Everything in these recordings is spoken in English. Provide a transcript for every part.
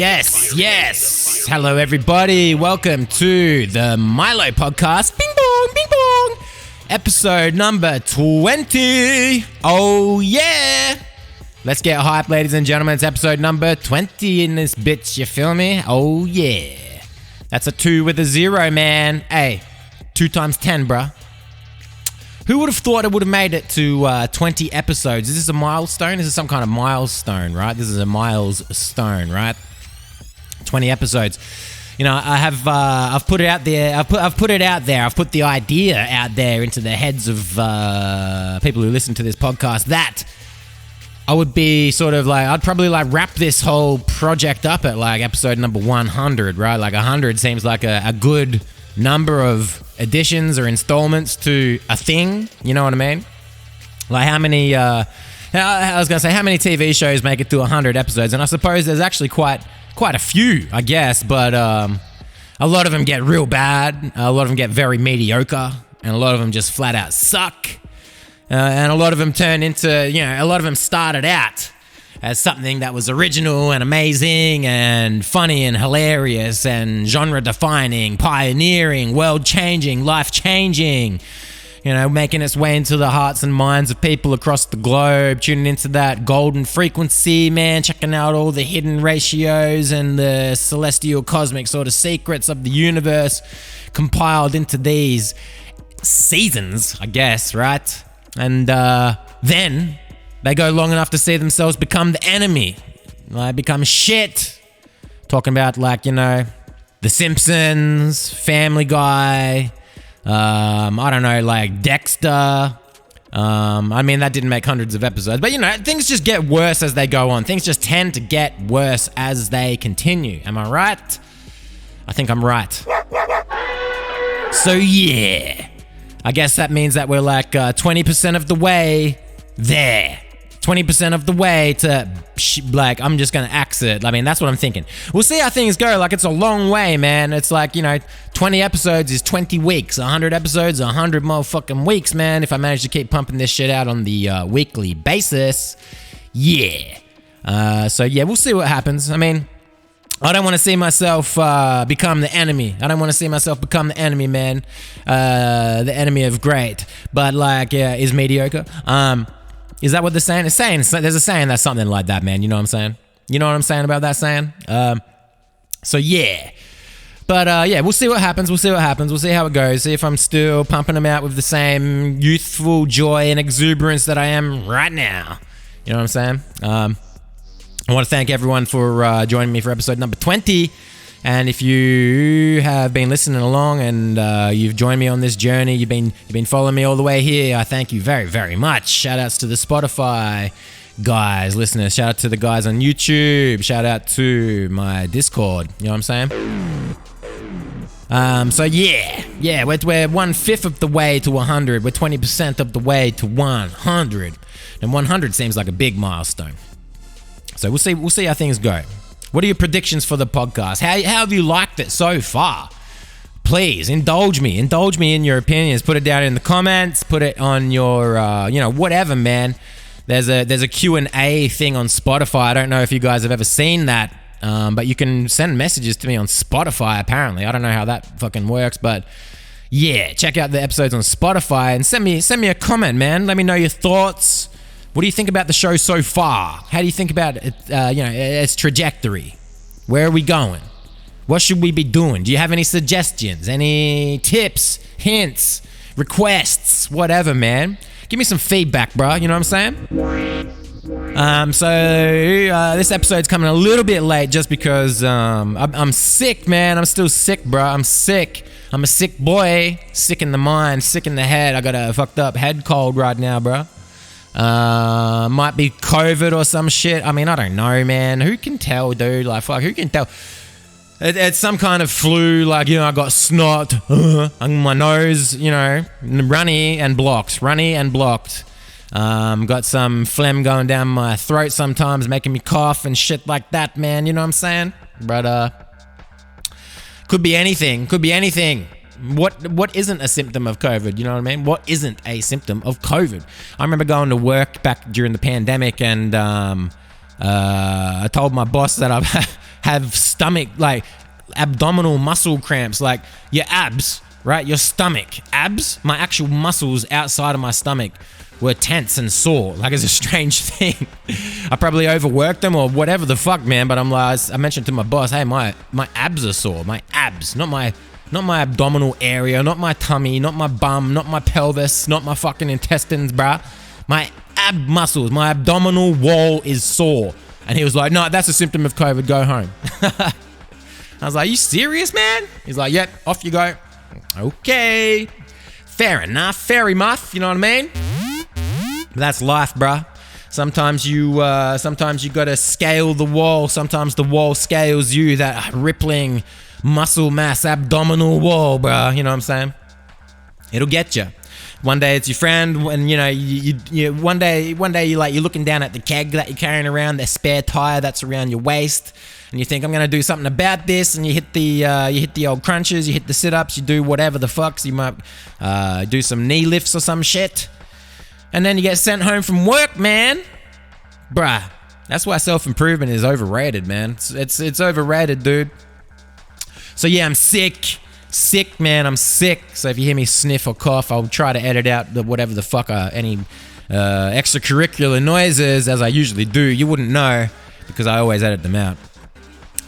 Yes. Hello, everybody. Welcome to the Milo Podcast. Bing bong, bing bong. Episode number 20. Oh, yeah. Let's get hype, ladies and gentlemen. It's episode number 20 in this bitch, you feel me? Oh, yeah. That's a 2 with a 0, man. Hey, 2 times 10, bruh. Who would have thought it would have made it to 20 episodes? Is this a milestone? This is some kind of milestone, right? This is a milestone, right? 20 episodes. You know, I've put it out there. I've put it out there. I've put the idea out there into the heads of people who listen to this podcast that I would be sort of like, I'd probably like wrap this whole project up at like episode number 100, right? Like 100 seems like a good number of additions or installments to a thing, you know what I mean? Like how many I was gonna say how many TV shows make it to 100 episodes, and I suppose there's actually quite a few, I guess, but a lot of them get real bad, a lot of them get very mediocre, and a lot of them just flat out suck, and a lot of them turn into, you know, a lot of them started out as something that was original and amazing and funny and hilarious and genre-defining, pioneering, world-changing, life-changing, you know, making its way into the hearts and minds of people across the globe, tuning into that golden frequency, man, checking out all the hidden ratios and the celestial cosmic sort of secrets of the universe compiled into these seasons, I guess, right? And then they go long enough to see themselves become the enemy, like become shit. Talking about, like, you know, The Simpsons, Family Guy, I don't know, like Dexter. I mean, that didn't make hundreds of episodes, but you know, things just get worse as they go on. Things just tend to get worse as they continue. Am I right? I think I'm right. So yeah, I guess that means that we're like 20% of the way there. 20% of the way to, like, I'm just going to axe it. I mean, that's what I'm thinking. We'll see how things go. Like, it's a long way, man. It's like, you know, 20 episodes is 20 weeks. 100 episodes, 100 motherfucking weeks, man. If I manage to keep pumping this shit out on the weekly basis, yeah. So, yeah, we'll see what happens. I mean, I don't want to see myself become the enemy. I don't want to see myself become the enemy, man. The enemy of great. But, like, yeah, is mediocre. Is that what they're saying? It's saying, there's a saying that's something like that, man. You know what I'm saying? You know what I'm saying about that saying? So, yeah. But, yeah, we'll see what happens. We'll see how it goes. See if I'm still pumping them out with the same youthful joy and exuberance that I am right now. You know what I'm saying? I want to thank everyone for joining me for episode number 20. And if you have been listening along and you've joined me on this journey, you've been following me all the way here, I thank you very, very much. Shout outs to the Spotify guys, listeners. Shout out to the guys on YouTube. Shout out to my Discord. You know what I'm saying? So yeah, we're 1/5 of the way to 100. We're 20% of the way to 100. And 100 seems like a big milestone. So we'll see how things go. What are your predictions for the podcast? How have you liked it so far? Please indulge me in your opinions. Put it down in the comments. Put it on your, whatever, man. There's a Q&A thing on Spotify. I don't know if you guys have ever seen that, but you can send messages to me on Spotify. Apparently, I don't know how that fucking works, but yeah, check out the episodes on Spotify and send me a comment, man. Let me know your thoughts. What do you think about the show so far? How do you think about it, its trajectory? Where are we going? What should we be doing? Do you have any suggestions? Any tips, hints, requests, whatever, man? Give me some feedback, bro. You know what I'm saying? So this episode's coming a little bit late just because I'm sick, man. I'm still sick, bro. I'm sick. I'm a sick boy. Sick in the mind, sick in the head. I got a fucked up head cold right now, bro. Might be COVID or some shit. I mean, I don't know, man. Who can tell, dude? Like, fuck, who can tell? It's some kind of flu. Like, you know, I got snot on my nose, you know, runny and blocked. Got some phlegm going down my throat sometimes, making me cough and shit like that, man. You know what I'm saying? But, could be anything. What isn't a symptom of COVID? You know what I mean? What isn't a symptom of COVID? I remember going to work back during the pandemic, and I told my boss that have stomach, like abdominal muscle cramps, like your abs, right? Your stomach, abs, my actual muscles outside of my stomach were tense and sore. Like, it's a strange thing. I probably overworked them or whatever the fuck, man. But I'm like, I mentioned to my boss, hey, my abs are sore. My abs, not my abdominal area, not my tummy, not my bum, not my pelvis, not my fucking intestines, bruh. My ab muscles, my abdominal wall is sore. And he was like, no, that's a symptom of COVID, go home. I was like, you serious, man? He's like, yep, off you go. Okay. Fair enough, fairy muff, you know what I mean? That's life, bruh. Sometimes you gotta scale the wall. Sometimes the wall scales you, that rippling muscle mass abdominal wall, bruh. You know what I'm saying? It'll get you. One day it's your friend, and you one day you're looking down at the keg that you're carrying around, the spare tire that's around your waist, and you think, I'm gonna do something about this, and you hit the old crunches, you hit the sit-ups, you do whatever the fucks, you might do some knee lifts or some shit, and then you get sent home from work, man. Bruh, that's why self-improvement is overrated, man. It's overrated, dude. So yeah, I'm sick, man. I'm sick. So if you hear me sniff or cough, I'll try to edit out whatever the fuck any extracurricular noises, as I usually do. You wouldn't know because I always edit them out.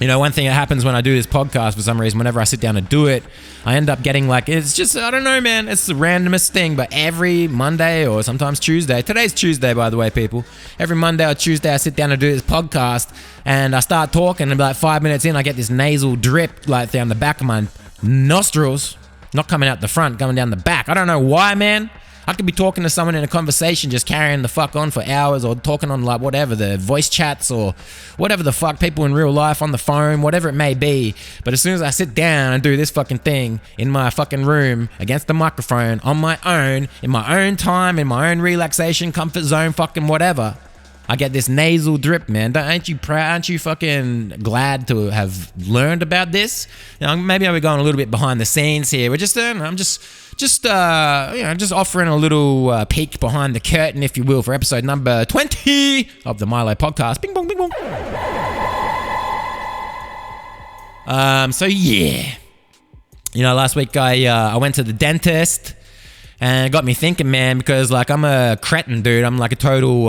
You know, one thing that happens when I do this podcast, for some reason, whenever I sit down to do it, I end up getting like, it's just, I don't know, man. It's the randomest thing, but every Monday or sometimes Tuesday, today's Tuesday, by the way, people. Every Monday or Tuesday, I sit down to do this podcast and I start talking, and like 5 minutes in, I get this nasal drip like down the back of my nostrils, not coming out the front, coming down the back. I don't know why, man. I could be talking to someone in a conversation, just carrying the fuck on for hours, or talking on like whatever, the voice chats or whatever the fuck, people in real life on the phone, whatever it may be. But as soon as I sit down and do this fucking thing in my fucking room against the microphone on my own, in my own time, in my own relaxation, comfort zone, fucking whatever, I get this nasal drip, man. Aren't you proud? Aren't you fucking glad to have learned about this? You know, maybe I'm going a little bit behind the scenes here. We're just, I'm just offering a little peek behind the curtain, if you will, for episode number 20 of the Milo Podcast. Bing bong, bing bong. So yeah, last week I went to the dentist. And it got me thinking, man, because like I'm a cretin, dude. I'm like a total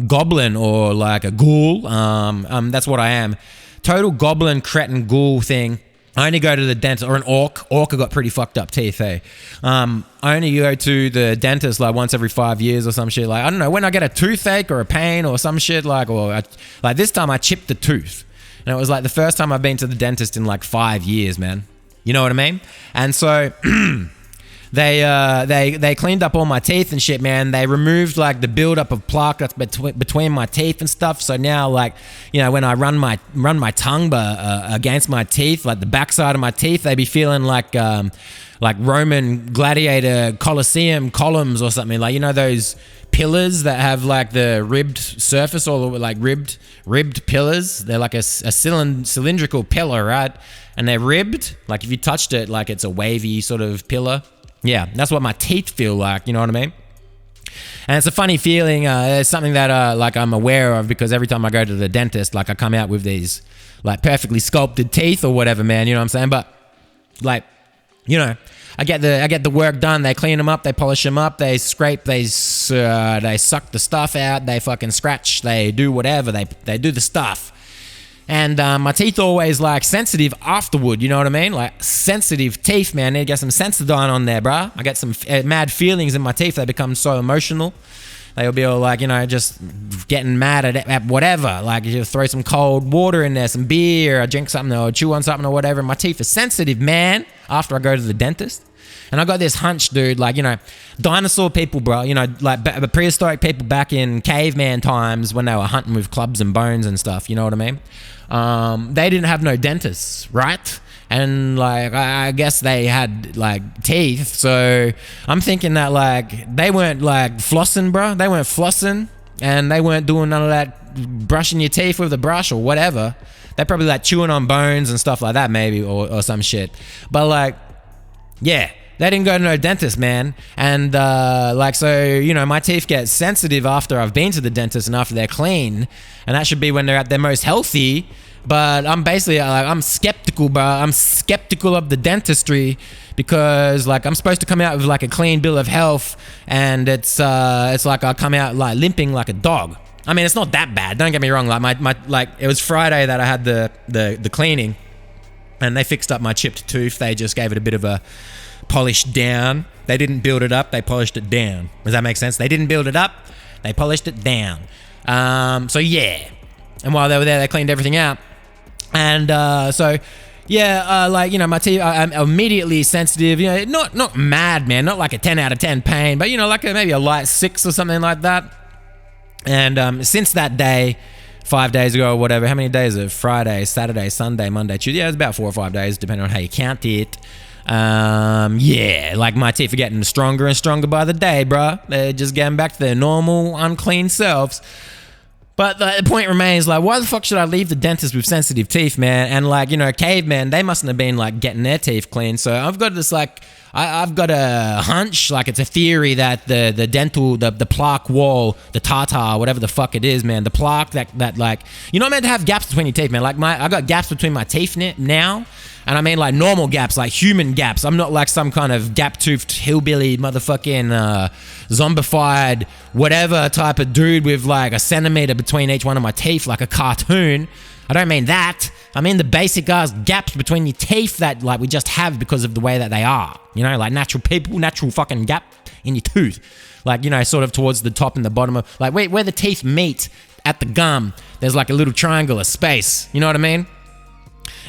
goblin or like a ghoul. That's what I am. Total goblin, cretin, ghoul thing. I only go to the dentist, or an orc. Orc got pretty fucked up teeth, eh? I only go to the dentist like once every 5 years or some shit. Like, I don't know, when I get a toothache or a pain or some shit, like this time I chipped the tooth. And it was like the first time I've been to the dentist in like 5 years, man. You know what I mean? And so... They cleaned up all my teeth and shit, man. They removed like the buildup of plaque that's between my teeth and stuff. So now, like, when I run my tongue against my teeth, like the backside of my teeth, they be feeling like Roman gladiator Colosseum columns or something. Like, those pillars that have like the ribbed surface, or like ribbed pillars. They're like a cylindrical pillar, right? And they're ribbed. Like if you touched it, like it's a wavy sort of pillar. Yeah, that's what my teeth feel like, you know what I mean? And it's a funny feeling. It's something that like I'm aware of, because every time I go to the dentist, like I come out with these like perfectly sculpted teeth or whatever, man, you know what I'm saying? But like, I get the work done. They clean them up, they polish them up, they scrape, they suck the stuff out, they fucking scratch, they do whatever, they do the stuff. And my teeth are always like sensitive afterward, you know what I mean? Like sensitive teeth, man. Need to get some Sensodyne on there, bruh. I get some mad feelings in my teeth. They become so emotional. They'll be all like, just getting mad at whatever. Like you throw some cold water in there, some beer, or drink something, or chew on something or whatever. And my teeth are sensitive, man, after I go to the dentist. And I got this hunch, dude, like, dinosaur people, bro, like the prehistoric people back in caveman times when they were hunting with clubs and bones and stuff, you know what I mean? They didn't have no dentists, right? And like, I guess they had like teeth. So I'm thinking that like, they weren't like flossing, bro. They weren't flossing, and they weren't doing none of that brushing your teeth with a brush or whatever. They're probably like chewing on bones and stuff like that, maybe, or some shit. But like, yeah. They didn't go to no dentist, man. And so, my teeth get sensitive after I've been to the dentist and after they're clean. And that should be when they're at their most healthy. But I'm basically like, I'm skeptical, bro. I'm skeptical of the dentistry because like I'm supposed to come out with like a clean bill of health, and it's like I come out like limping like a dog. I mean, it's not that bad. Don't get me wrong. Like my like it was Friday that I had the cleaning, and they fixed up my chipped tooth. They just gave it a bit of a polish down. They didn't build it up. They polished it down. Does that make sense? They didn't build it up. They polished it down. So yeah. And while they were there, they cleaned everything out. And like, you know, my teeth, I'm immediately sensitive, you know, not mad, man, not like a 10 out of 10 pain, but, you know, like maybe a light 6 or something like that. And since that day, 5 days ago or whatever, how many days is it? Friday, Saturday, Sunday, Monday, Tuesday, yeah, it's about 4 or 5 days, depending on how you count it. Like my teeth are getting stronger and stronger by the day, bruh. They're just getting back to their normal, unclean selves. But the point remains, like, why the fuck should I leave the dentist with sensitive teeth, man? And like, you know, cavemen, they mustn't have been like getting their teeth clean. So I've got this like, I've got a hunch, like it's a theory that the dental, the plaque wall, the tartar, whatever the fuck it is, man, the plaque that like, you're not meant to have gaps between your teeth, man. Like I got gaps between my teeth now. And I mean like normal gaps, like human gaps. I'm not like some kind of gap-toothed hillbilly motherfucking zombified whatever type of dude with like a centimeter between each one of my teeth like a cartoon. I don't mean that. I mean the basic gaps between your teeth that like we just have because of the way that they are. You know, like natural people, natural fucking gap in your tooth. Like, you know, sort of towards the top and the bottom of, like where the teeth meet at the gum, there's like a little triangular space. You know what I mean?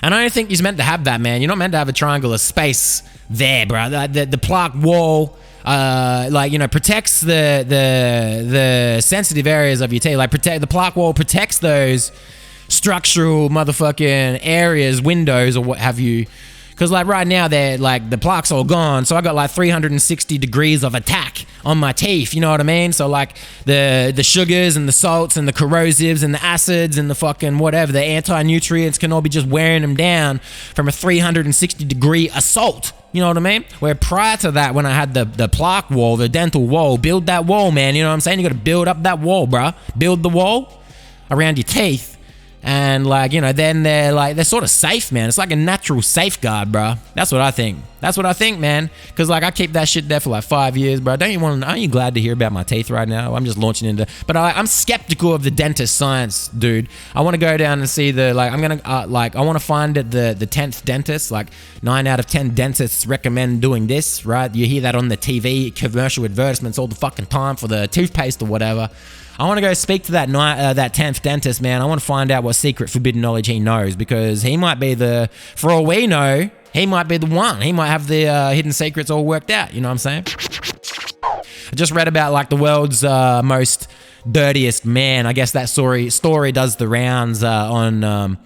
And I don't think you're meant to have that, man. You're not meant to have a triangular space there, bro. The plaque wall, like, you know, protects the sensitive areas of your teeth. Like, the plaque wall protects those structural motherfucking areas, windows, or what have you. Because, like, right now, they're, like, the plaque's all gone. So I got, like, 360 degrees of attack on my teeth. You know what I mean? So, like, the sugars and the salts and the corrosives and the acids and the fucking whatever, the anti-nutrients can all be just wearing them down from a 360 degree assault. You know what I mean? Where prior to that, when I had the plaque wall, the dental wall, build that wall, man. You know what I'm saying? You got to build up that wall, bruh. Build the wall around your teeth. And like, you know, then they're sort of safe, man. It's like a natural safeguard, bro. That's what I think. That's what I think, man. Because like I keep that shit there for like 5 years, bro. Aren't you glad to hear about my teeth right now? I'm just launching into, but I'm skeptical of the dentist science, dude. I want to go down and see I want to find the 10th dentist. Like 9 out of 10 dentists recommend doing this, right? You hear that on the TV commercial advertisements all the fucking time for the toothpaste or whatever. I want to go speak to that 10th dentist, man. I want to find out what secret forbidden knowledge he knows, because he might be for all we know, he might be the one. He might have the hidden secrets all worked out. You know what I'm saying? I just read about like the world's most dirtiest man. I guess that story does the rounds on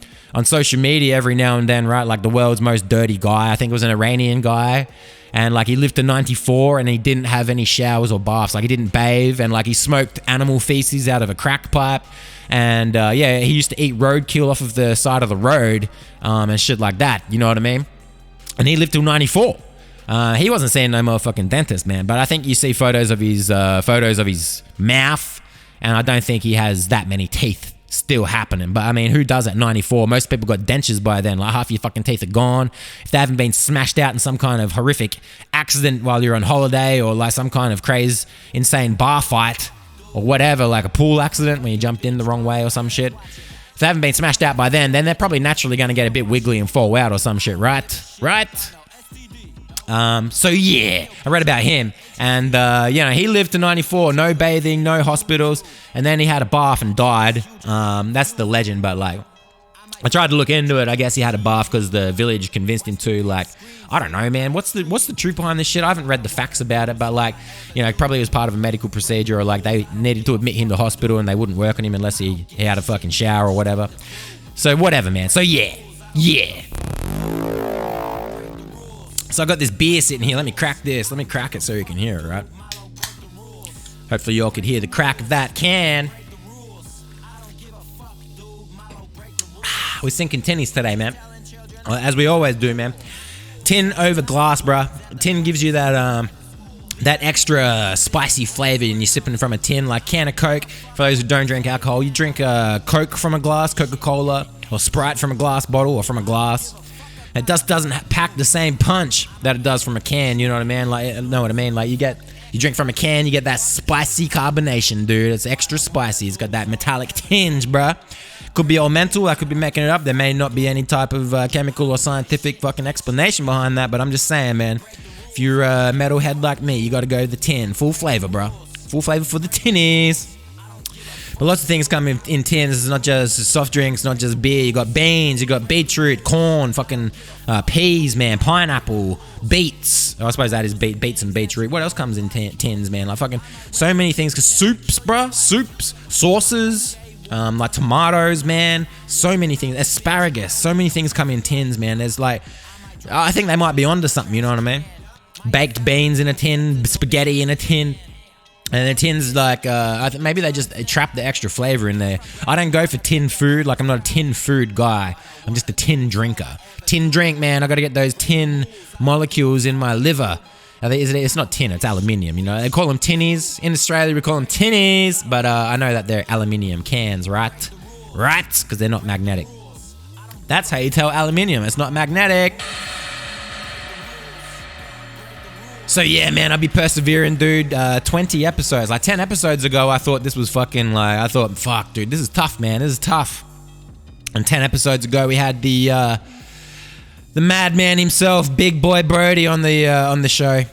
social media every now and then, right? Like the world's most dirty guy. I think it was an Iranian guy. And like he lived to 94 and he didn't have any showers or baths. Like he didn't bathe, and like he smoked animal feces out of a crack pipe. And he used to eat roadkill off of the side of the road and shit like that. You know what I mean? And he lived till 94. He wasn't seeing no motherfucking dentist, man. But I think you see photos of his mouth, and I don't think he has that many teeth still happening. But I mean, who does at 94? Most people got dentures by then. Like half your fucking teeth are gone. If they haven't been smashed out in some kind of horrific accident while you're on holiday, or like some kind of crazy, insane bar fight or whatever, like a pool accident when you jumped in the wrong way or some shit. If they haven't been smashed out by then they're probably naturally going to get a bit wiggly and fall out or some shit, right? So yeah, I read about him, and he lived to 94, no bathing, no hospitals, and then he had a bath and died. That's the legend, but like, I tried to look into it. I guess he had a bath because the village convinced him to. Like, I don't know, man. What's the truth behind this shit? I haven't read the facts about it, but like, you know, probably it was part of a medical procedure, or like they needed to admit him to hospital and they wouldn't work on him unless he had a fucking shower or whatever. So whatever, man. So yeah. So I got this beer sitting here. Let me crack this. Let me crack it so you can hear it, right? Hopefully y'all could hear the crack of that can. We're sinking tinnies today, man. As we always do, man. Tin over glass, bruh. Tin gives you that that extra spicy flavor, and you're sipping from a tin, like can of Coke. For those who don't drink alcohol, you drink Coke from a glass, Coca-Cola, or Sprite from a glass bottle or from a glass. It just doesn't pack the same punch that it does from a can. You know what I mean? Like you drink from a can, you get that spicy carbonation, dude. It's extra spicy. It's got that metallic tinge, bruh. Could be all mental. I could be making it up. There may not be any type of chemical or scientific fucking explanation behind that, but I'm just saying, man. If you're a metalhead like me, you got to go the tin. Full flavor, bro. Full flavor for the tinnies. But lots of things come in tins. It's not just soft drinks, not just beer. You got beans, you got beetroot, corn, fucking peas, man, pineapple, beets. I suppose that is beets and beetroot. What else comes in tins, man? Like fucking so many things. Cause soups, bro. Soups, sauces, like tomatoes, man. So many things. Asparagus. So many things come in tins, man. There's like, I think they might be onto something. You know what I mean? Baked beans in a tin, spaghetti in a tin. And the tin's like, I think maybe they just trap the extra flavor in there. I don't go for tin food. Like, I'm not a tin food guy. I'm just a tin drinker. Tin drink, man. I got to get those tin molecules in my liver. It's not tin, it's aluminium, you know. They call them tinnies. In Australia, we call them tinnies. But I know that they're aluminium cans, right? Right? Because they're not magnetic. That's how you tell aluminium. It's not magnetic. So yeah, man, I'll be persevering, dude. 20 episodes. Like 10 episodes ago, I thought this was fucking fuck, dude, this is tough, man. This is tough. And 10 episodes ago, we had the madman himself, Big Boy Brody, on the show.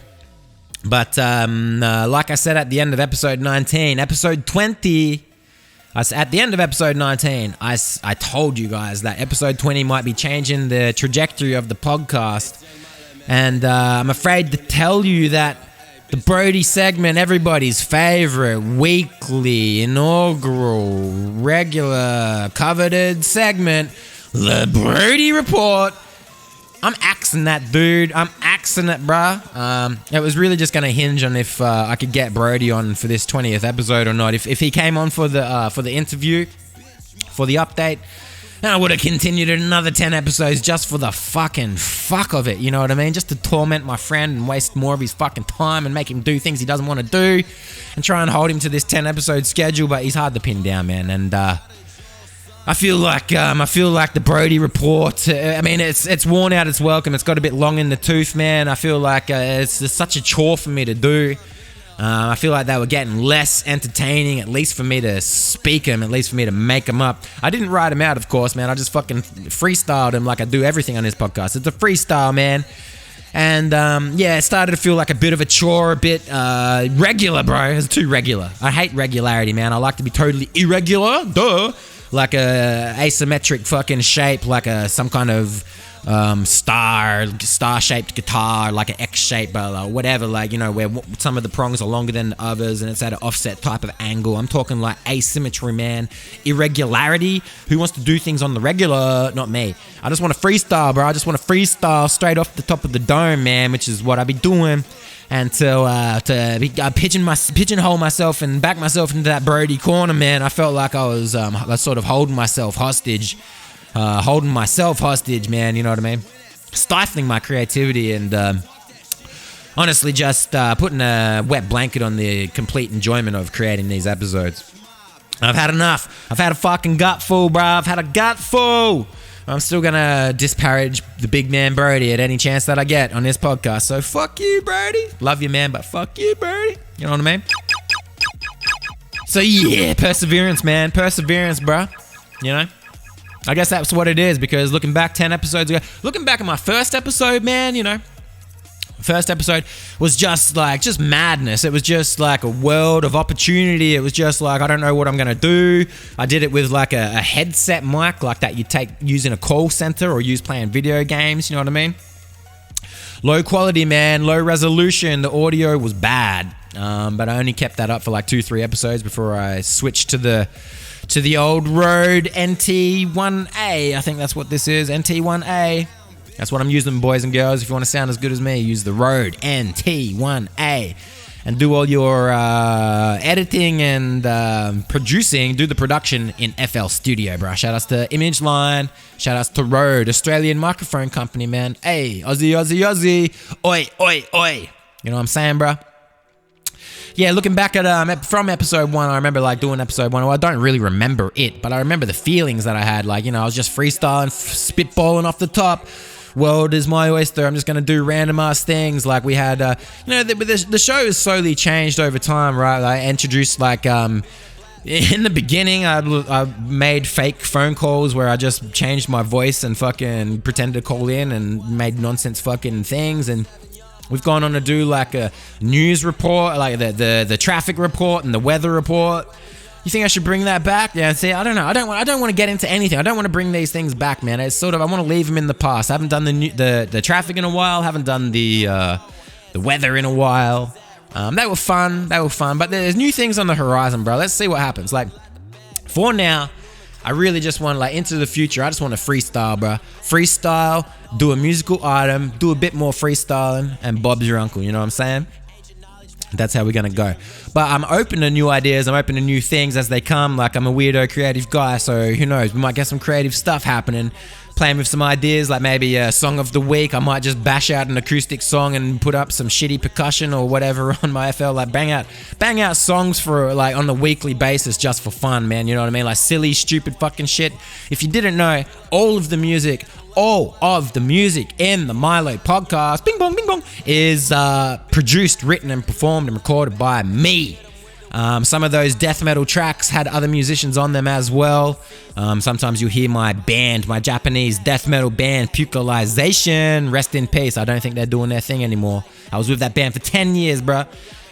But like I said at the end of episode 19, episode 20, at the end of episode 19, I told you guys that episode 20 might be changing the trajectory of the podcast. And I'm afraid to tell you that the Brody segment, everybody's favorite, weekly, inaugural, regular, coveted segment, the Brody Report, I'm axing that, dude. I'm axing it, bruh. It was really just going to hinge on if I could get Brody on for this 20th episode or not. If he came on for the interview, for the update, and I would have continued another 10 episodes just for the fucking fuck of it, you know what I mean? Just to torment my friend and waste more of his fucking time and make him do things he doesn't want to do and try and hold him to this 10 episode schedule, but he's hard to pin down, man. And I feel like the Brody Report, I mean, it's worn out its welcome. It's got a bit long in the tooth, man. I feel like it's just such a chore for me to do. I feel like they were getting less entertaining, at least for me to speak them, at least for me to make them up. I didn't write them out, of course, man. I just fucking freestyled them like I do everything on this podcast. It's a freestyle, man. And yeah, it started to feel like a bit of a chore, a bit regular, bro. It's too regular. I hate regularity, man. I like to be totally irregular, duh. Like a asymmetric fucking shape, like some kind of star-shaped guitar, like an X-shape, whatever, like, you know, where some of the prongs are longer than others and it's at an offset type of angle. I'm talking like asymmetry, man. Irregularity. Who wants to do things on the regular? Not me. I just want to freestyle, bro. I just want to freestyle straight off the top of the dome, man, which is what I be doing. And to pigeonhole myself and back myself into that Brody corner, man, I felt like I was sort of holding myself hostage, man, you know what I mean? Stifling my creativity and honestly just putting a wet blanket on the complete enjoyment of creating these episodes. I've had enough. I've had a fucking gutful, bro. I've had a gutful. I'm still gonna disparage the big man Brody at any chance that I get on this podcast. So fuck you, Brody. Love you, man, but fuck you, Brody. You know what I mean? So yeah, perseverance, man. Perseverance, bro. You know? I guess that's what it is, because looking back 10 episodes ago, looking back at my first episode, man, you know, first episode was just madness. It was just like a world of opportunity. It was just like, I don't know what I'm going to do. I did it with like a headset mic like that you use in a call center or use playing video games, you know what I mean? Low quality, man, low resolution. The audio was bad, but I only kept that up for like 2-3 episodes before I switched to the old Rode NT1A. I think that's what this is, NT1A. That's what I'm using, boys and girls. If you want to sound as good as me, use the Rode NT1A and do all your editing and producing. Do the production in FL Studio, bro. Shout outs to Image Line. Shout outs to Rode, Australian microphone company, man. Hey, Aussie, Aussie, Aussie. Oi, oi, oi. You know what I'm saying, bro? yeah, looking back at from episode 1, I remember like doing episode 1. Well, I don't really remember it, but I remember the feelings that I had. Like, I was just freestyling, spitballing off the top. World is my oyster. I'm just going to do random ass things. Like we had, the show has slowly changed over time, right? I introduced like, in the beginning, I made fake phone calls where I just changed my voice and fucking pretended to call in and made nonsense fucking things. And we've gone on to do like a news report, like the traffic report and the weather report. You think I should bring that back? Yeah, see, I don't know. I don't want to get into anything. I don't want to bring these things back, man. It's sort of, I want to leave them in the past. I haven't done the traffic in a while. Haven't done the weather in a while. They were fun, but there's new things on the horizon, bro. Let's see what happens. Like, for now, I really just want, like, into the future, I just want to freestyle, bro. Freestyle, do a musical item, do a bit more freestyling, and Bob's your uncle, you know what I'm saying? That's how we're going to go. But I'm open to new ideas. I'm open to new things as they come. Like, I'm a weirdo creative guy, so who knows? We might get some creative stuff happening. Playing with some ideas, like maybe a song of the week. I might just bash out an acoustic song and put up some shitty percussion or whatever on my FL. Like bang out songs for like on a weekly basis just for fun, man. You know what I mean? Like silly, stupid fucking shit. If you didn't know, all of the music in the Milo podcast, bing bong, is produced, written, and performed and recorded by me. Some of those death metal tracks had other musicians on them as well. Sometimes you'll hear my band, my Japanese death metal band, Pukalization. Rest in peace. I don't think they're doing their thing anymore. I was with that band for 10 years, bro.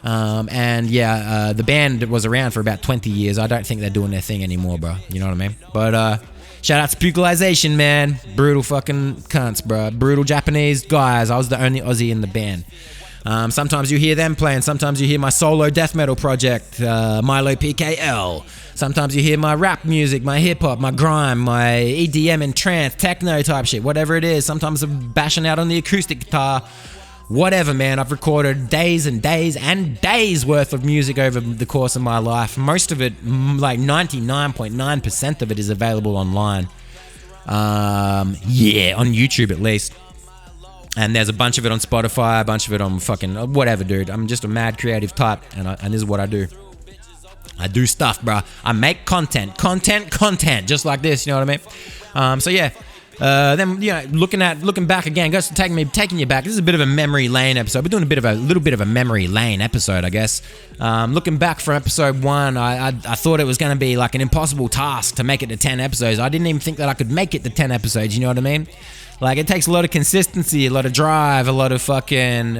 The band was around for about 20 years. I don't think they're doing their thing anymore, bro. You know what I mean? But shout out to Pukalization, man. Brutal fucking cunts, bro. Brutal Japanese guys. I was the only Aussie in the band. Sometimes you hear them playing. Sometimes you hear my solo death metal project, Milo PKL. Sometimes you hear my rap music, my hip hop, my grime, my EDM and trance, techno type shit, whatever it is. Sometimes I'm bashing out on the acoustic guitar. Whatever, man. I've recorded days and days and days worth of music over the course of my life. Most of it, like 99.9% of it, is available online. On YouTube at least. And there's a bunch of it on Spotify, a bunch of it on fucking whatever, dude. I'm just a mad creative type, and this is what I do. I do stuff, bro. I make content, just like this. You know what I mean? Then looking back again, goes to taking you back. This is a bit of a memory lane episode. We're doing a little bit of a memory lane episode, I guess. Looking back from episode 1, I thought it was going to be like an impossible task to make it to 10 episodes. I didn't even think that I could make it to 10 episodes. You know what I mean? Like, it takes a lot of consistency, a lot of drive, a lot of fucking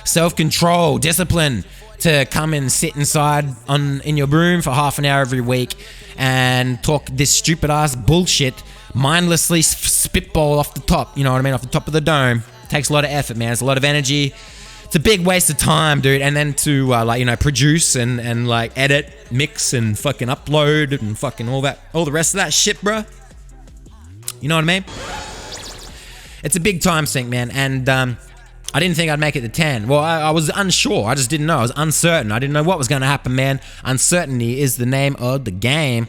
self-control, discipline to come and sit inside in your room for half an hour every week and talk this stupid-ass bullshit, mindlessly spitball off the top, you know what I mean, off the top of the dome. It takes a lot of effort, man. It's a lot of energy. It's a big waste of time, dude. And then to, produce and like, edit, mix, and fucking upload and fucking all the rest of that shit, bro. You know what I mean? It's a big time sink, man, and I didn't think I'd make it to 10. Well, I was unsure. I just didn't know. I was uncertain. I didn't know what was going to happen, man. Uncertainty is the name of the game.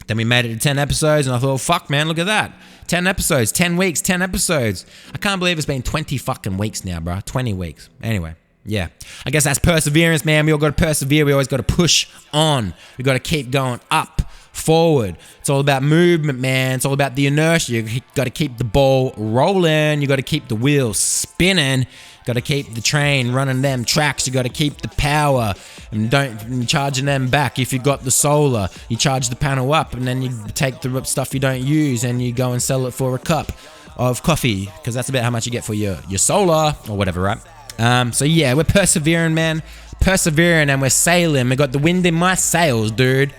Then we made it to 10 episodes, and I thought, fuck, man, look at that. 10 episodes, 10 weeks, 10 episodes. I can't believe it's been 20 fucking weeks now, bro. 20 weeks. Anyway, yeah. I guess that's perseverance, man. We all got to persevere. We always got to push on. We got to keep going up. Forward. It's all about movement, man. It's all about the inertia. You got to keep the ball rolling. You got to keep the wheels spinning. You got to keep the train running them tracks. You got to keep the power and don't charging them back. If you got the solar, you charge the panel up, and then you take the stuff you don't use and you go and sell it for a cup of coffee, because that's about how much you get for your solar or whatever, right? We're persevering, man. Persevering, and we're sailing. We got the wind in my sails, dude.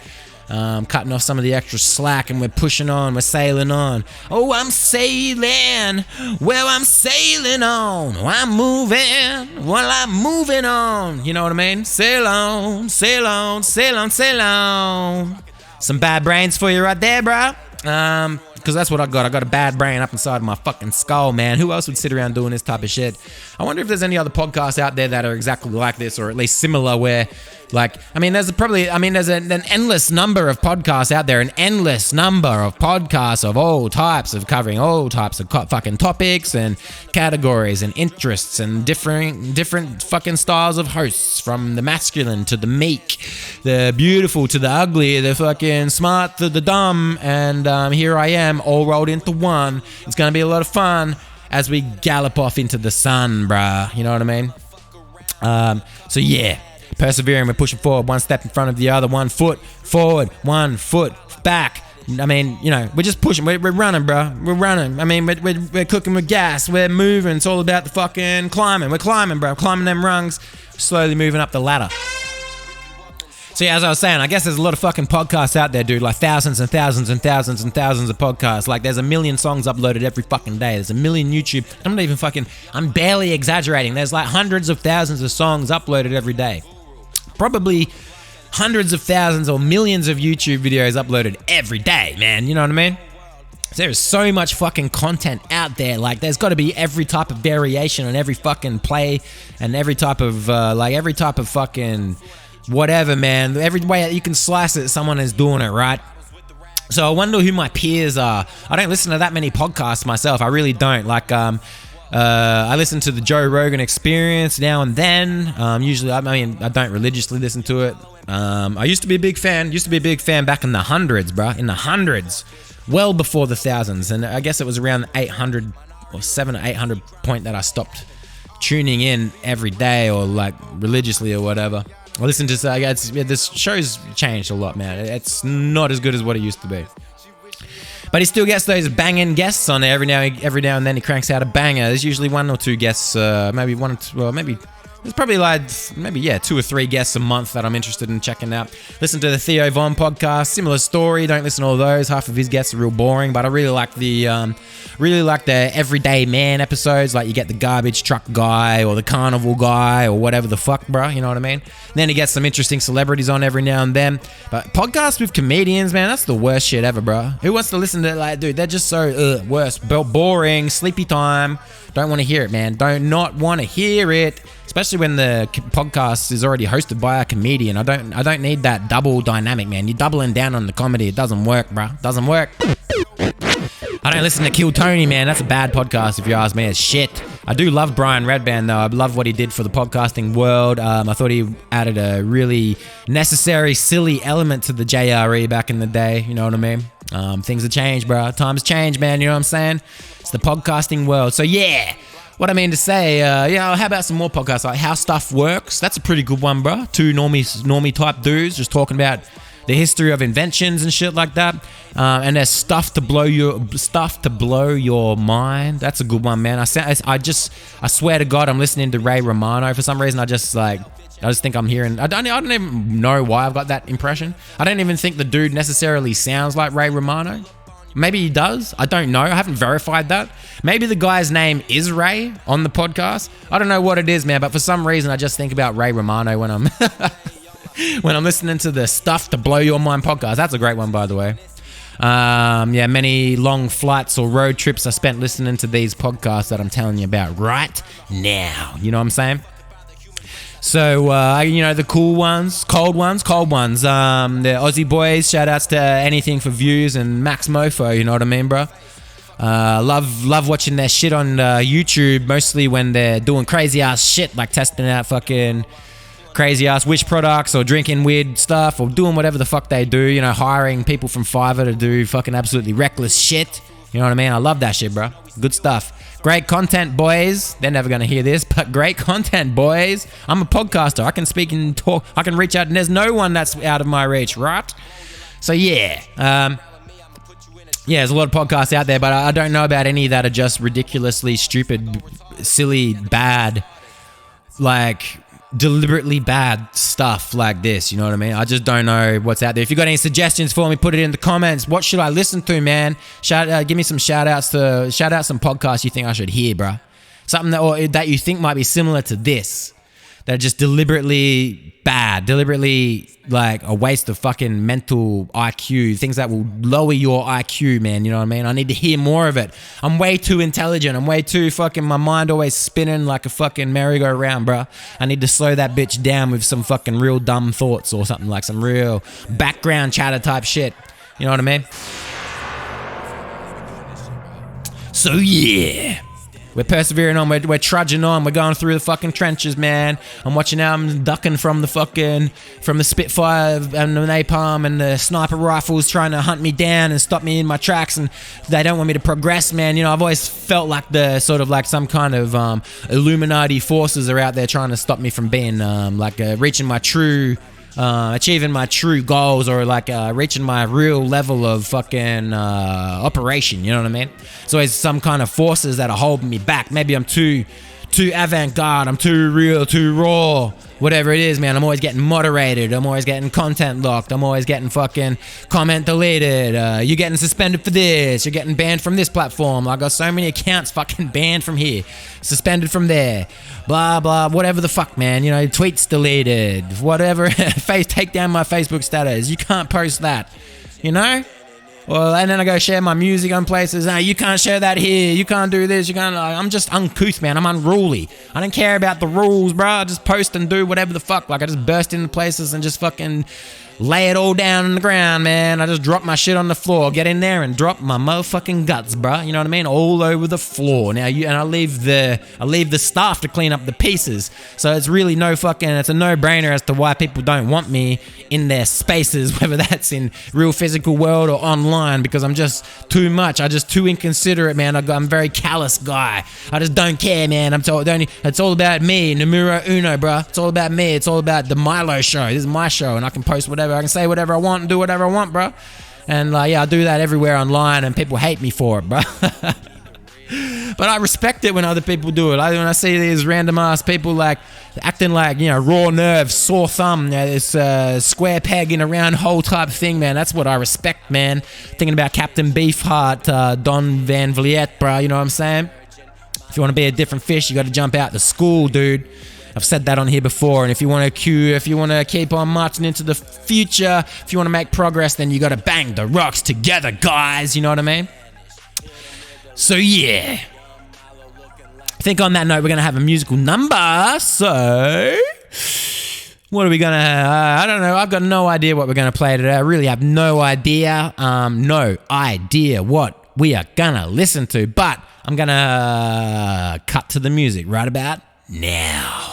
Cutting off some of the extra slack, and we're pushing on, we're sailing on. Oh, I'm sailing, well, I'm sailing on. I'm moving, well, I'm moving on. You know what I mean? Sail on, sail on, sail on, sail on. Some bad brains for you right there, bro. because that's what I got. I got a bad brain up inside of my fucking skull, man. Who else would sit around doing this type of shit? I wonder if there's any other podcasts out there that are exactly like this, or at least similar, where, like, there's an endless number of podcasts out there, an endless number of podcasts of all types, of covering all types of fucking topics and categories and interests and different fucking styles of hosts, from the masculine to the meek, the beautiful to the ugly, the fucking smart to the dumb, and here I am, all rolled into one. It's gonna be a lot of fun as we gallop off into the sun, bruh. You know what I mean? So yeah, persevering, we're pushing forward, one step in front of the other, 1 foot forward, 1 foot back. We're just pushing, we're running, bro. We're running. We're cooking with gas, we're moving. It's all about the fucking climbing. We're climbing, bro. Climbing them rungs, slowly moving up the ladder. So yeah, as I was saying, I guess there's a lot of fucking podcasts out there, dude. Like thousands and thousands and thousands and thousands of podcasts. Like there's 1 million songs uploaded every fucking day. There's 1 million YouTube. I'm barely exaggerating. There's like hundreds of thousands of songs uploaded every day. Probably hundreds of thousands or millions of YouTube videos uploaded every day, man. You know what I mean? There is so much fucking content out there. Like, there's got to be every type of variation on every fucking play, and every type of fucking whatever, man. Every way that you can slice it, someone is doing it, right? So I wonder who my peers are. I don't listen to that many podcasts myself. I really don't. Like, I listen to the Joe Rogan Experience now and then. Usually, I don't religiously listen to it. I used to be a big fan. Back in the hundreds, bruh. In the hundreds. Well before the thousands. And I guess it was around 800 or 700 or 800 point that I stopped tuning in every day, or like religiously or whatever. I listen to, this show's changed a lot, man. It's not as good as what it used to be. But he still gets those banging guests on there every now and then. He cranks out a banger. There's usually 1 or 2 guests, maybe there's probably like 2 or 3 guests a month that I'm interested in checking out. Listen to the Theo Von podcast, similar story. Don't listen to all those. Half of his guests are real boring, but I really like the everyday man episodes. Like, you get the garbage truck guy or the carnival guy or whatever the fuck, bro. You know what I mean? And then he gets some interesting celebrities on every now and then. But podcasts with comedians, man, that's the worst shit ever, bro. Who wants to listen to, like, dude? They're just so worst, boring, sleepy time. Don't want to hear it, man. Don't not want to hear it. Especially when the podcast is already hosted by a comedian. I don't need that double dynamic, man. You're doubling down on the comedy. It doesn't work, bro. Doesn't work. I don't listen to Kill Tony, man. That's a bad podcast if you ask me. It's shit. I do love Brian Redband, though. I love what he did for the podcasting world. I thought he added a really necessary, silly element to the JRE back in the day. You know what I mean? Things have changed, bro. Times change, man. You know what I'm saying? It's the podcasting world. So, yeah. What I mean to say, how about some more podcasts like How Stuff Works? That's a pretty good one, bro. 2 normie type dudes just talking about the history of inventions and shit like that. And there's stuff to blow your mind. That's a good one, man. I swear to God, I'm listening to Ray Romano. For some reason, I just think I'm hearing. I don't even know why I've got that impression. I don't even think the dude necessarily sounds like Ray Romano. Maybe he does. I don't know. I haven't verified that. Maybe the guy's name is Ray on the podcast. I don't know what it is, man. But for some reason, I just think about Ray Romano when I'm when I'm listening to the Stuff to Blow Your Mind podcast. That's a great one, by the way. Many long flights or road trips I spent listening to these podcasts that I'm telling you about right now. You know what I'm saying? So, the cool ones, cold ones, the Aussie boys, shout outs to Anything for Views and Max Mofo, you know what I mean, bro? Love watching their shit on YouTube, mostly when they're doing crazy ass shit, like testing out fucking crazy ass wish products or drinking weird stuff or doing whatever the fuck they do, hiring people from Fiverr to do fucking absolutely reckless shit. You know what I mean? I love that shit, bro. Good stuff. Great content, boys. They're never going to hear this, but great content, boys. I'm a podcaster. I can speak and talk. I can reach out, and there's no one that's out of my reach, right? So, yeah. There's a lot of podcasts out there, but I don't know about any that are just ridiculously stupid, silly, bad, like deliberately bad stuff like this. You know what I mean? I just don't know what's out there. If you got any suggestions for me, put it in the comments. What should I listen to, man? Give me some shout out some podcasts you think I should hear, bro. Something that you think might be similar to this. that are just deliberately bad, deliberately like a waste of fucking mental IQ, things that will lower your IQ, man, you know what I mean? I need to hear more of it. I'm way too intelligent. I'm way too fucking, my mind always spinning like a fucking merry-go-round, bro. I need to slow that bitch down with some fucking real dumb thoughts or something, like some real background chatter type shit. You know what I mean? So yeah, we're persevering on, we're trudging on, we're going through the fucking trenches, man. I'm watching how I'm ducking from the Spitfire and the napalm and the sniper rifles trying to hunt me down and stop me in my tracks, and they don't want me to progress, man. You know, I've always felt like the sort of like some kind of Illuminati forces are out there trying to stop me from being reaching my true achieving my true goals, or like reaching my real level of fucking operation, you know what I mean? It's always some kind of forces that are holding me back. Maybe I'm too avant-garde, I'm too real, too raw, whatever it is, man. I'm always getting moderated, I'm always getting content locked, I'm always getting fucking comment deleted, you're getting suspended for this, you're getting banned from this platform. I got so many accounts fucking banned from here, suspended from there, blah blah, whatever the fuck, man. You know, tweets deleted, whatever. Take down my Facebook status, you can't post that, you know? Well, and then I go share my music on places. You can't share that here. You can't do this. You can't. I'm just uncouth, man. I'm unruly. I don't care about the rules, bro. I just post and do whatever the fuck. Like, I just burst into places and just fucking lay it all down on the ground, man. I just drop my shit on the floor, get in there and drop my motherfucking guts, bro. You know what I mean? All over the floor. Now I leave the staff to clean up the pieces. So it's really it's a no-brainer as to why people don't want me in their spaces, whether that's in real physical world or online, because I'm just too much. I'm just too inconsiderate, man. I'm a very callous guy. I just don't care, man. It's all about me, numero uno, bro. It's all about me. It's all about the Milo show. This is my show, and I can post whatever. I can say whatever I want and do whatever I want, bro. And I do that everywhere online, and people hate me for it, bro. But I respect it when other people do it. When I see these random ass people like acting like, you know, raw nerve, sore thumb, this square peg in a round hole type thing, man. That's what I respect, man. Thinking about Captain Beefheart, Don Van Vliet, bro. You know what I'm saying? If you want to be a different fish, you got to jump out to school, dude. I've said that on here before, and if you want to keep on marching into the future, if you want to make progress, then you got to bang the rocks together, guys. You know what I mean? So yeah, I think on that note, we're gonna have a musical number. So what are we gonna? I don't know. I've got no idea what we're gonna play today. I really have no idea. No idea what we are gonna listen to. But I'm gonna cut to the music right about now.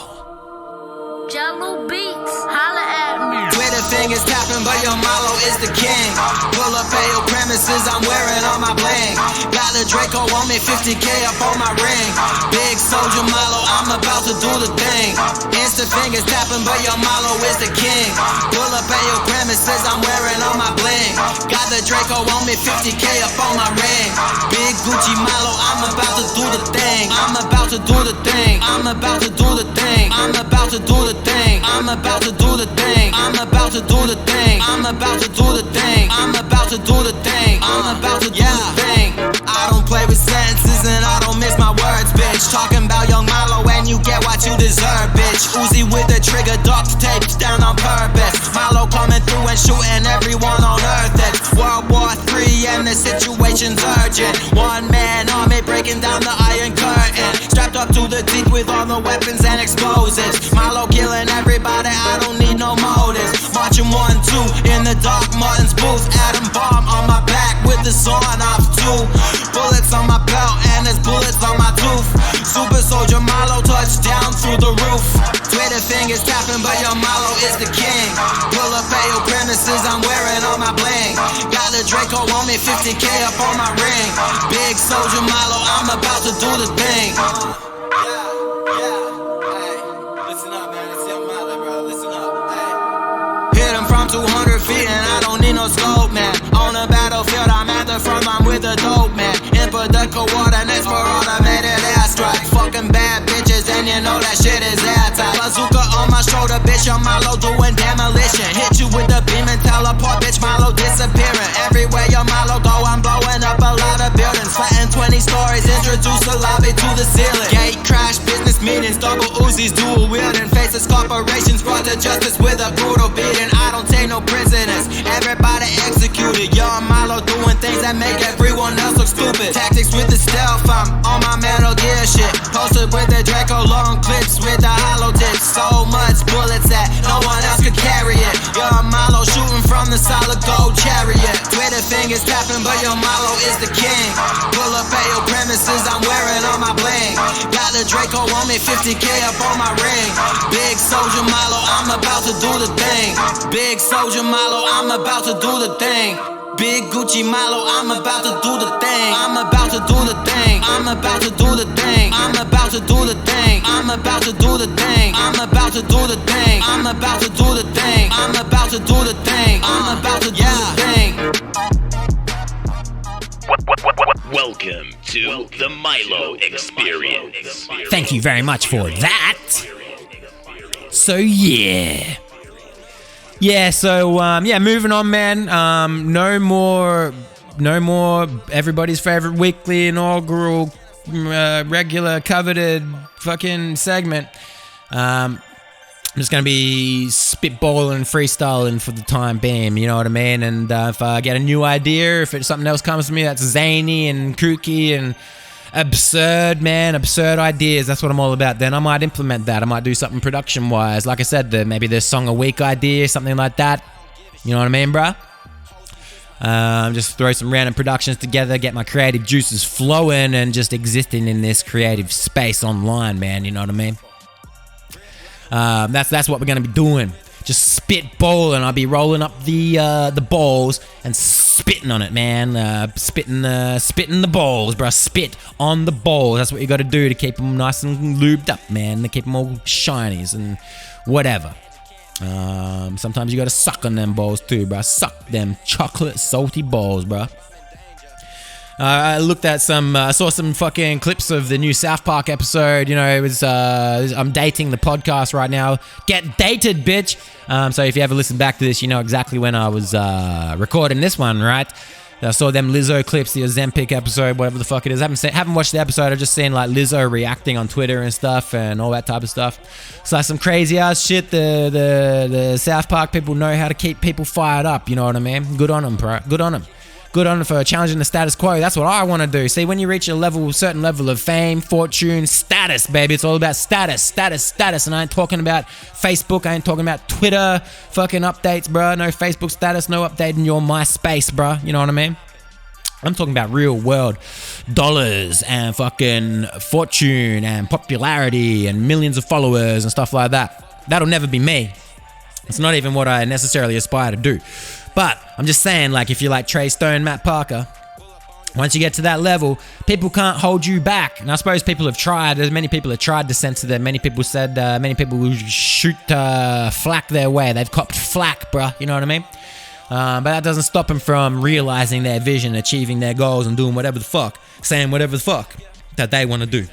Jello Beats, holla at me. Twitter fingers tapping, but your Milo is the king. Pull up at your premises, I'm wearing all my bling. Got the Draco on me, 50K up on my ring. Big soldier Milo, I'm about to do the thing. Insta fingers tapping, but your Milo is the king. Pull up at your premises, I'm wearing all my bling. Got the Draco on me, 50K up on my ring. Big Gucci Milo, I'm about to do the thing. I'm about to do the thing. I'm about to do the thing. I'm about to do the thing. I'm about to do the thing. I'm about to do the thing. I'm about to do the thing. I'm about to do the thing. I'm about to do the thing. I don't play with sentences and I don't miss my words, bitch. Talking about young Milo and you get what you deserve, bitch. Uzi with the trigger, duct taped down on purpose. Milo coming through and shooting everyone on earth. It's World War III and the situation's urgent. One man army breaking down the Iron Curtain. Strapped up to the teeth with all the weapons and explosives. Milo killing everybody, I don't need no motives. Marching 1-2 in the dark, Martin's booth. Atom bomb on my back with the sawn off too. Bullets on my belt and there's bullets on my tooth. Super soldier Milo touchdown through the roof. Twitter fingers tapping, but your Milo is the king. Pull up at your premises, I'm wearing all my bling. Got the Draco on me, 50K up on my ring. Big soldier Milo, I'm about to do the thing. Listen up, man. It's young Milo, bro. Listen up. Hit him from 200 feet and I don't need no scope, man. On the battlefield, I'm at the front line with a dope, man. Input the coordinates for automated airstrike. Fucking bad bitches and you know that shit is airtight. Bazooka on my shoulder, bitch, your Milo doing demolition. Hit you with the beam and teleport, bitch, Milo disappearing. Everywhere your Milo go, I'm blowing up a lot of buildings. Fighting 20 funny stories, introduce the lobby to the ceiling. Gate crash, business meetings, double Uzis, dual wielding. Faceless corporations brought to justice with a brutal beating. I don't take no prisoners, everybody executed. Young Milo doing things that make everyone else look stupid. Tactics with the stealth, I'm on my Metal Gear shit. Posted with the Draco long clips with the hollow tips. So much bullets that no one else could carry it. Young Milo shooting from the solid gold chariot. Twitter fingers tapping, but Young Milo is the king. Pull up at your premises, I'm wearing on my bling. Got the Draco on me, 50K up on my ring. Big Soldier Milo, I'm about to do the thing. Big Soldier Milo, I'm about to do the thing. Big Gucci Milo, I'm about to do the thing. I'm about to do the thing. I'm about to do the thing. I'm about to do the thing. I'm about to do the thing. I'm about to do the thing. I'm about to do the thing. I'm about to do the thing. I'm about to do the thing. Welcome to the Milo Experience. Thank you very much for that. So yeah. Moving on, man. No more everybody's favorite weekly inaugural regular coveted fucking segment. I'm just gonna be spitballing, freestyling for the time being, you know what I mean? And if I get a new idea, if something else comes to me that's zany and kooky and absurd ideas, that's what I'm all about, then I might implement that. I might do something production wise, like I said, maybe the song a week idea, something like that, you know what I mean, bruh? Just throw some random productions together, get my creative juices flowing and just existing in this creative space online, man, you know what I mean? That's what we're gonna be doing. Just spitballing. I'll be rolling up the balls and spitting on it, man. Spitting the balls, bro. Spit on the balls. That's what you got to do to keep them nice and lubed up, man. To keep them all shinies and whatever. Sometimes you got to suck on them balls too, bro. Suck them chocolate salty balls, bro. I looked at saw some fucking clips of the new South Park episode. You know, it was, I'm dating the podcast right now. Get dated, bitch. So if you ever listen back to this, you know exactly when I was recording this one, right? I saw them Lizzo clips, the Ozempic episode, whatever the fuck it is. Haven't watched the episode. I've just seen like Lizzo reacting on Twitter and stuff and all that type of stuff. It's like some crazy ass shit. The South Park people know how to keep people fired up. You know what I mean? Good on them, bro. Good on them. Good on them for challenging the status quo. That's what I want to do. See, when you reach a certain level of fame, fortune, status, baby, it's all about status. And I ain't talking about Facebook. I ain't talking about Twitter fucking updates, bro. No Facebook status, no updating your MySpace, bro. You know what I mean? I'm talking about real world dollars and fucking fortune and popularity and millions of followers and stuff like that. That'll never be me. It's not even what I necessarily aspire to do. But I'm just saying, like, if you're like Trey Stone, Matt Parker, once you get to that level, people can't hold you back. And I suppose people have tried. There's many people have tried to censor them. Many people said, many people will shoot flack their way. They've copped flack, bruh. You know what I mean? But that doesn't stop them from realizing their vision, achieving their goals, and doing whatever the fuck, saying whatever the fuck that they want to do.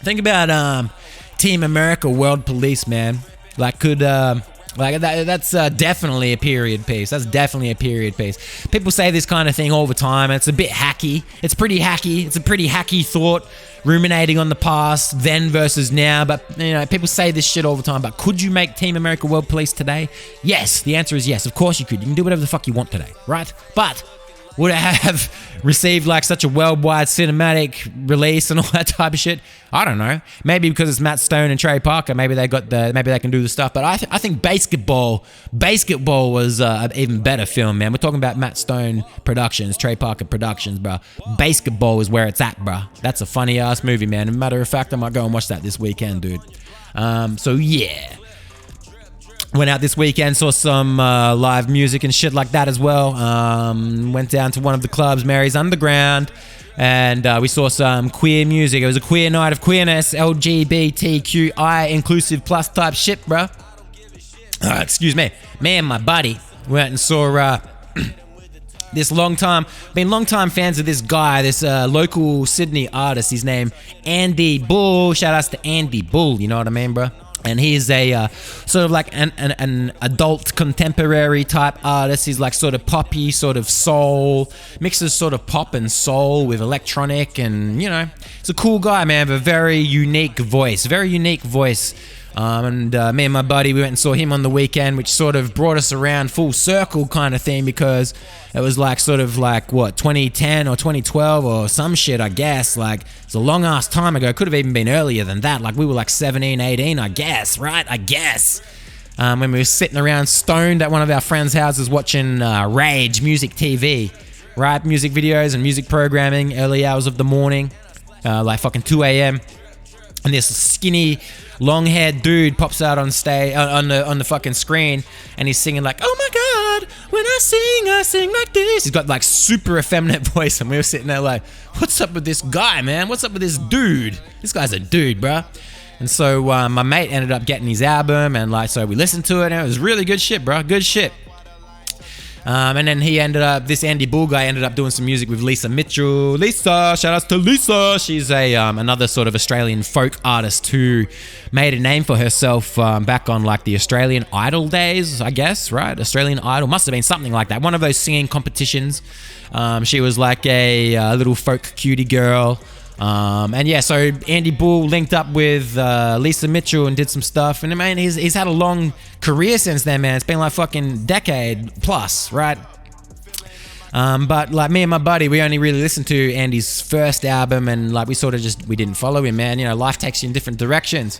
Think about Team America World Police, man. Like, that's definitely a period piece. That's definitely a period piece. People say this kind of thing all the time. It's a bit hacky. It's pretty hacky. It's a pretty hacky thought, ruminating on the past, then versus now. But, you know, people say this shit all the time. But could you make Team America World Police today? Yes. The answer is yes. Of course you could. You can do whatever the fuck you want today, right? But would it have received like such a worldwide cinematic release and all that type of shit? I don't know. Maybe because it's Matt Stone and Trey Parker. Maybe they can do the stuff. But I think Basketball was an even better film, man. We're talking about Matt Stone Productions, Trey Parker Productions, bro. Basketball is where it's at, bro. That's a funny ass movie, man. As a matter of fact, I might go and watch that this weekend, dude. So yeah. Went out this weekend, saw some live music and shit like that as well. Went down to one of the clubs, Mary's Underground, and we saw some queer music. It was a queer night of queerness, LGBTQI inclusive plus type shit, bro. Excuse me. Me and my buddy went and saw this long time fans of this guy, this local Sydney artist. His name Andy Bull. Shout outs to Andy Bull. You know what I mean, bro? And he's a sort of like an adult contemporary type artist. He's like sort of poppy, sort of soul, mixes sort of pop and soul with electronic, and you know, he's a cool guy, man, with a very unique voice. And me and my buddy, we went and saw him on the weekend, which sort of brought us around full circle kind of thing, because it was like sort of like, what, 2010 or 2012 or some shit, I guess. Like, it's a long ass time ago. Could have even been earlier than that. Like, we were like 17, 18, I guess, right? I guess. When we were sitting around stoned at one of our friends' houses watching Rage Music TV, right? Music videos and music programming, early hours of the morning, like fucking 2 a.m. And this skinny, long-haired dude pops out on stage on the fucking screen, and he's singing like, "Oh my God, when I sing like this." He's got like super effeminate voice, and we were sitting there like, "What's up with this guy, man? What's up with this dude? This guy's a dude, bruh." And so my mate ended up getting his album, and like, so we listened to it, and it was really good shit, bruh. Good shit. And then this Andy Bull guy ended up doing some music with Lisa Mitchell. Lisa, shout outs to Lisa. She's another sort of Australian folk artist who made a name for herself back on like the Australian Idol days, I guess, right? Australian Idol, must have been something like that. One of those singing competitions. She was like a little folk cutie girl. And yeah, so Andy Bull linked up with Lisa Mitchell and did some stuff, and man, he's had a long career since then, man. It's been like fucking decade plus, right? But like me and my buddy, we only really listened to Andy's first album, and like we didn't follow him, man. You know, life takes you in different directions.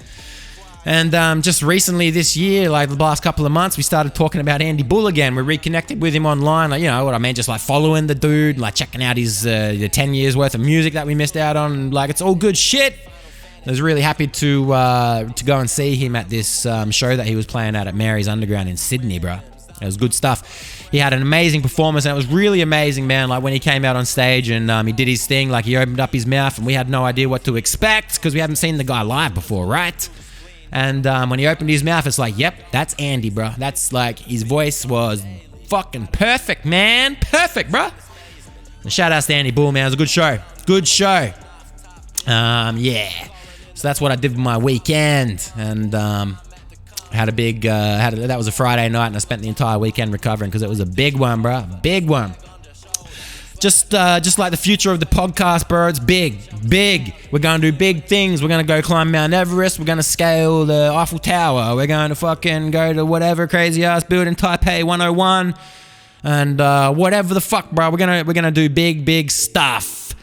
And just recently this year, like the last couple of months, we started talking about Andy Bull again. We reconnected with him online, like, you know what I mean, just like following the dude, like checking out his 10 years worth of music that we missed out on. Like, it's all good shit. I was really happy to go and see him at this show that he was playing at Mary's Underground in Sydney, bro. It was good stuff. He had an amazing performance, and it was really amazing, man. Like when he came out on stage and he did his thing, like he opened up his mouth, and we had no idea what to expect because we haven't seen the guy live before, right? And when he opened his mouth, it's like, yep, that's Andy, bro. That's like, his voice was fucking perfect, man. Perfect, bro. And shout outs to Andy Bull, man. It was a good show. Good show. Yeah. So that's what I did with my weekend. And had a big, that was a Friday night, and I spent the entire weekend recovering because it was a big one, bro. Big one. Just like the future of the podcast, bro. It's big. We're going to do big things. We're going to go climb Mount Everest. We're going to scale the Eiffel Tower. We're going to fucking go to whatever crazy-ass building, Taipei 101. And whatever the fuck, bro. We're gonna do big stuff.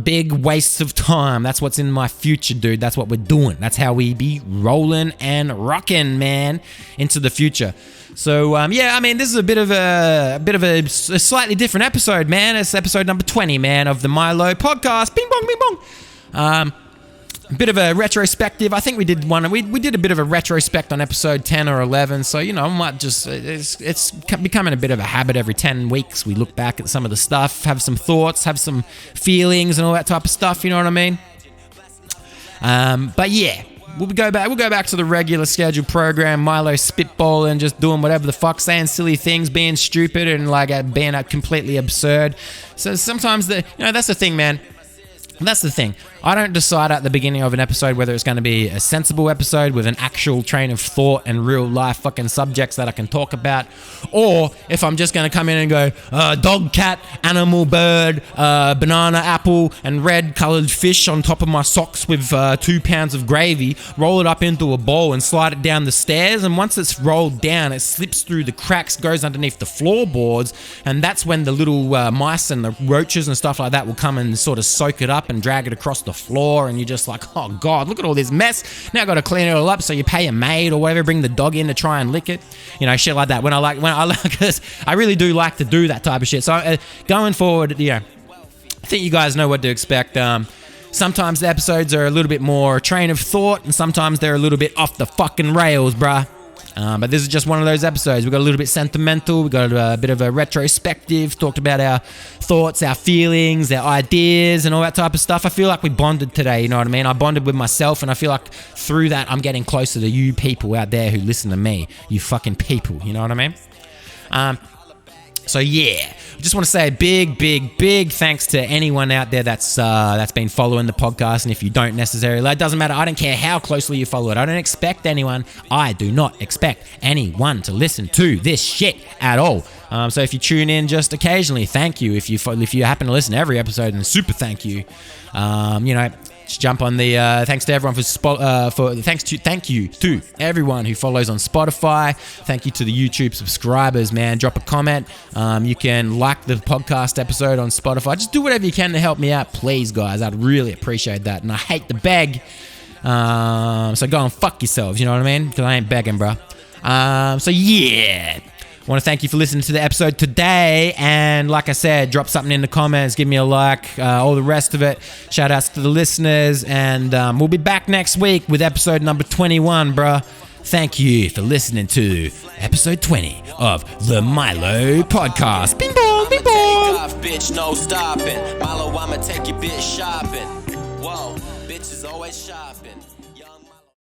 Big wastes of time. That's what's in my future, dude. That's what we're doing. That's how we be rolling and rocking, man, into the future. So yeah, I mean, this is a bit of a slightly different episode, man. It's episode number 20, man, of the Milo Podcast. Bing bong, bing bong. A bit of a retrospective. I think we did one. We did a bit of a retrospect on episode 10 or 11. So, you know, I might just it's becoming a bit of a habit. Every 10 weeks we look back at some of the stuff, have some thoughts, have some feelings, and all that type of stuff. You know what I mean? But yeah. We'll go back to the regular scheduled program, Milo spitballing, just doing whatever the fuck, saying silly things, being stupid, and like being completely absurd. So sometimes that's the thing, man. That's the thing. I don't decide at the beginning of an episode whether it's going to be a sensible episode with an actual train of thought and real life fucking subjects that I can talk about, or if I'm just going to come in and go dog, cat, animal, bird, banana, apple, and red coloured fish on top of my socks with 2 pounds of gravy, roll it up into a bowl and slide it down the stairs, and once it's rolled down, it slips through the cracks, goes underneath the floorboards, and that's when the little mice and the roaches and stuff like that will come and sort of soak it up and drag it across the floor, and you're just like, oh god, look at all this mess. Now I got to clean it all up, so you pay a maid or whatever, bring the dog in to try and lick it, you know, shit like that. When I like this, I really do like to do that type of shit. So going forward, you know, I think you guys know what to expect. Sometimes the episodes are a little bit more train of thought, and sometimes they're a little bit off the fucking rails, bruh. But this is just one of those episodes. We got a little bit sentimental. We got a bit of a retrospective. Talked about our thoughts, our feelings, our ideas, and all that type of stuff. I feel like we bonded today. You know what I mean? I bonded with myself, and I feel like through that, I'm getting closer to you people out there who listen to me. You fucking people. You know what I mean? So yeah, I just want to say a big thanks to anyone out there that's been following the podcast. And if you don't necessarily, it doesn't matter. I don't care how closely you follow it. I do not expect anyone to listen to this shit at all. So if you tune in just occasionally, thank you. If you happen to listen to every episode, then super thank you. Just jump on the thanks to everyone thank you to everyone who follows on Spotify. Thank you to the YouTube subscribers, man. Drop a comment. You can like the podcast episode on Spotify. Just do whatever you can to help me out, please, guys. I'd really appreciate that. And I hate the beg. So go and fuck yourselves, you know what I mean? Because I ain't begging, bro. So yeah. I want to thank you for listening to the episode today, and like I said, drop something in the comments, give me a like, all the rest of it. Shout outs to the listeners, and we'll be back next week with episode number 21, bruh. Thank you for listening to episode 20 of the Milo Podcast. Bing bong, bing bong. Off, bitch, no stopping. Milo, I'ma take your bitch shopping. Whoa, bitch is always shopping.